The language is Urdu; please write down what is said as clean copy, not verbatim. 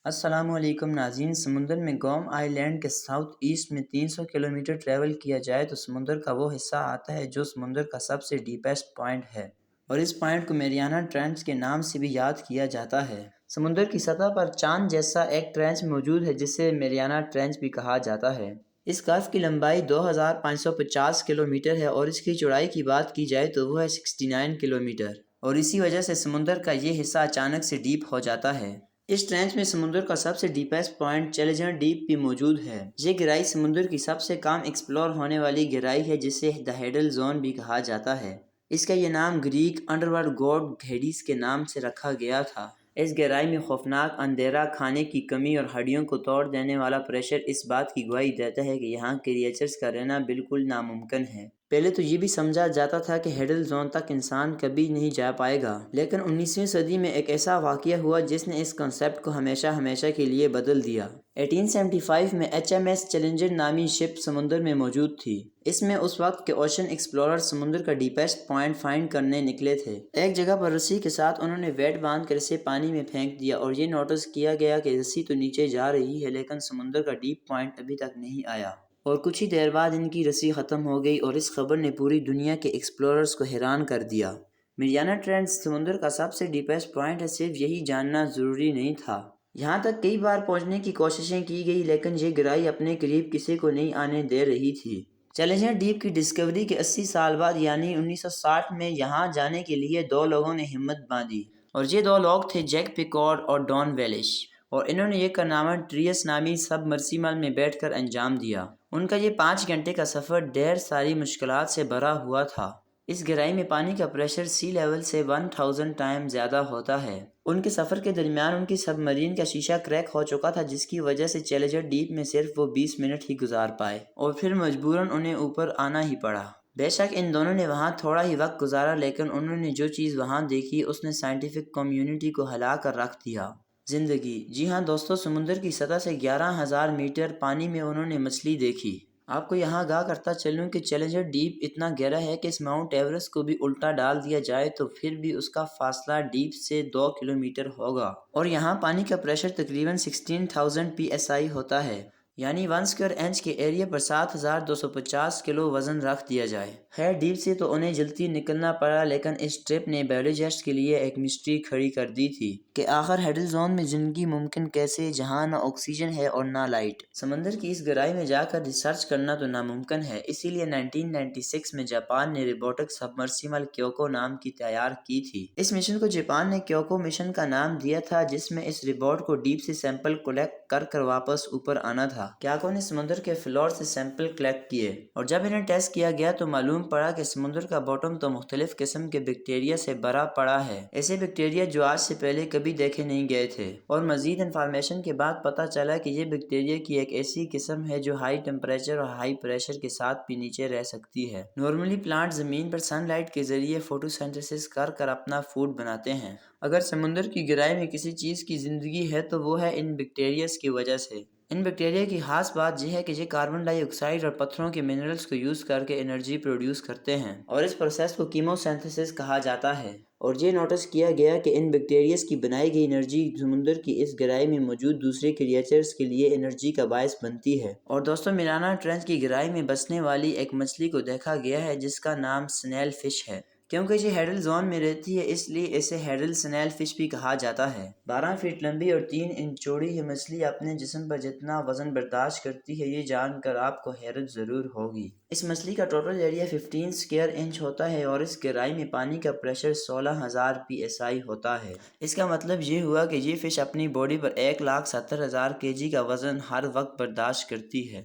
السلام علیکم ناظرین، سمندر میں گوم آئی لینڈ کے ساؤتھ ایسٹ میں 300 کلومیٹر ٹریول کیا جائے تو سمندر کا وہ حصہ آتا ہے جو سمندر کا سب سے ڈیپیسٹ پوائنٹ ہے، اور اس پوائنٹ کو میریانا ٹرینچ کے نام سے بھی یاد کیا جاتا ہے۔ سمندر کی سطح پر چاند جیسا ایک ٹرینچ موجود ہے جسے میریانا ٹرینچ بھی کہا جاتا ہے۔ اس کاف کی لمبائی 2550 کلومیٹر ہے اور اس کی چوڑائی کی بات کی جائے تو وہ ہے 69 کلومیٹر، اور اسی وجہ سے سمندر کا یہ حصہ اچانک سے ڈیپ ہو جاتا ہے۔ اس ٹرینچ میں سمندر کا سب سے ڈیپیسٹ پوائنٹ چیلیجر ڈیپ بھی موجود ہے۔ یہ گہرائی سمندر کی سب سے کم ایکسپلور ہونے والی گہرائی ہے جسے دی ہیڈل زون بھی کہا جاتا ہے۔ اس کا یہ نام گریک انڈر ورلڈ گاڈ ہیڈیس کے نام سے رکھا گیا تھا۔ اس گہرائی میں خوفناک اندھیرا، کھانے کی کمی اور ہڈیوں کو توڑ دینے والا پریشر اس بات کی گواہی دیتا ہے کہ یہاں کریئچرز کا رہنا بالکل ناممکن ہے۔ پہلے تو یہ بھی سمجھا جاتا تھا کہ ہیڈل زون تک انسان کبھی نہیں جا پائے گا، لیکن 19ویں صدی میں ایک ایسا واقعہ ہوا جس نے اس کنسیپٹ کو ہمیشہ کے لیے بدل دیا۔ 1875 میں HMS چیلنجر نامی شپ سمندر میں موجود تھی۔ اس میں اس وقت کے اوشن ایکسپلورر سمندر کا ڈیپیسٹ پوائنٹ فائنڈ کرنے نکلے تھے۔ ایک جگہ پر رسی کے ساتھ انہوں نے ویٹ باندھ کر اسے پانی میں پھینک دیا اور یہ نوٹس کیا گیا کہ رسی تو نیچے جا رہی ہے لیکن سمندر کا ڈیپ پوائنٹ ابھی تک نہیں آیا، اور کچھ ہی دیر بعد ان کی رسی ختم ہو گئی، اور اس خبر نے پوری دنیا کے ایکسپلوررز کو حیران کر دیا۔ میریانا ٹرینچ سمندر کا سب سے ڈیپیسٹ پوائنٹ ہے، صرف یہی جاننا ضروری نہیں تھا۔ یہاں تک کئی بار پہنچنے کی کوششیں کی گئی لیکن یہ گہرائی اپنے قریب کسی کو نہیں آنے دے رہی تھی۔ چیلیجر ڈیپ کی ڈسکوری کے 80 سال بعد یعنی 1960 میں یہاں جانے کے لیے دو لوگوں نے ہمت باندھی، اور یہ دو لوگ تھے جیک پیکارڈ اور ڈان ویلش، اور انہوں نے یہ کارنامہ ٹریس نامی سب مرسیمل میں بیٹھ کر انجام دیا۔ ان کا یہ 5 گھنٹے کا سفر ڈھیر ساری مشکلات سے بھرا ہوا تھا۔ اس گہرائی میں پانی کا پریشر سی لیول سے 1000 ٹائم زیادہ ہوتا ہے۔ ان کے سفر کے درمیان ان کی سب مرین کا شیشہ کریک ہو چکا تھا جس کی وجہ سے چیلیجر ڈیپ میں صرف وہ 20 منٹ ہی گزار پائے، اور پھر مجبوراً انہیں اوپر آنا ہی پڑا۔ بے شک ان دونوں نے وہاں تھوڑا ہی وقت گزارا لیکن انہوں نے جو چیز وہاں دیکھی اس نے سائنٹیفک کمیونٹی کو ہلا کر رکھ دیا۔ زندگی، جی ہاں دوستو، سمندر کی سطح سے 11,000 میٹر پانی میں انہوں نے مچھلی دیکھی۔ آپ کو یہاں آگاہ کرتا چلوں کہ چیلیجر ڈیپ اتنا گہرا ہے کہ اس ماؤنٹ ایورسٹ کو بھی الٹا ڈال دیا جائے تو پھر بھی اس کا فاصلہ ڈیپ سے 2 کلومیٹر ہوگا، اور یہاں پانی کا پریشر تقریباً 16,000 PSI ہوتا ہے، یعنی 1 اسکوائر انچ کے ایریا پر 7,250 کلو وزن رکھ دیا جائے۔ خیر ڈیپ سے تو انہیں جلدی نکلنا پڑا، لیکن اس ٹرپ نے بایولوجسٹ کے لیے ایک مسٹری کھڑی کر دی تھی کہ آخر ہیڈل زون میں زندگی ممکن کیسے، جہاں نہ آکسیجن ہے اور نہ لائٹ۔ سمندر کی اس گہرائی میں جا کر ریسرچ کرنا تو ناممکن ہے، اسی لیے 1996 میں جاپان نے روبوٹک سبمرسیبل کیوکو نام کی تیار کی تھی۔ اس مشن کو جاپان نے کیوکو مشن کا نام دیا تھا، جس میں اس روبوٹ کو ڈیپ سے سیمپل کلیکٹ کر کر واپس اوپر آنا تھا۔ کیوکو نے سمندر کے فلور سے سیمپل کلیکٹ کیے، اور جب انہیں ٹیسٹ کیا گیا تو معلوم پڑا کہ سمندر کا باٹم تو مختلف قسم کے بیکٹیریا سے بھرا پڑا ہے، ایسے بیکٹیریا جو آج سے پہلے کبھی دیکھے نہیں گئے تھے۔ اور مزید انفارمیشن کے بعد پتہ چلا کہ یہ بیکٹیریا کی ایک ایسی قسم ہے جو ہائی ٹمپریچر اور ہائی پریشر کے ساتھ بھی نیچے رہ سکتی ہے۔ نارملی پلانٹ زمین پر سن لائٹ کے ذریعے فوٹو سنتھسس کر کر اپنا فوڈ بناتے ہیں۔ اگر سمندر کی گہرائی میں کسی چیز کی زندگی ہے تو وہ ہے ان بیکٹیریاز کی وجہ سے۔ ان بیکٹیریا کی خاص بات یہ ہے کہ یہ کاربن ڈائی آکسائڈ اور پتھروں کے منرلز کو یوز کر کے انرجی پروڈیوس کرتے ہیں، اور اس پروسیس کو کیمو سینتھسس کہا جاتا ہے۔ اور یہ نوٹس کیا گیا کہ ان بیکٹیریاز کی بنائی گئی انرجی سمندر کی اس گہرائی میں موجود دوسرے کریئچرز کے لیے انرجی کا باعث بنتی ہے۔ اور دوستو، میریانا ٹرینچ کی گہرائی میں بسنے والی ایک مچھلی کو دیکھا گیا ہے جس کا نام سنیل فش ہے۔ کیونکہ یہ ہیڈل زون میں رہتی ہے اس لیے اسے ہیڈل سنیل فش بھی کہا جاتا ہے۔ 12 فٹ لمبی اور 3 انچ چوڑی یہ مچھلی اپنے جسم پر جتنا وزن برداشت کرتی ہے یہ جان کر آپ کو حیرت ضرور ہوگی۔ اس مچھلی کا ٹوٹل ایریا 15 اسکوائر انچ ہوتا ہے، اور اس گہرائی میں پانی کا پریشر 16,000 PSI ہوتا ہے۔ اس کا مطلب یہ ہوا کہ یہ فش اپنی باڈی پر 1,70,000 kg کا وزن ہر وقت برداشت کرتی ہے۔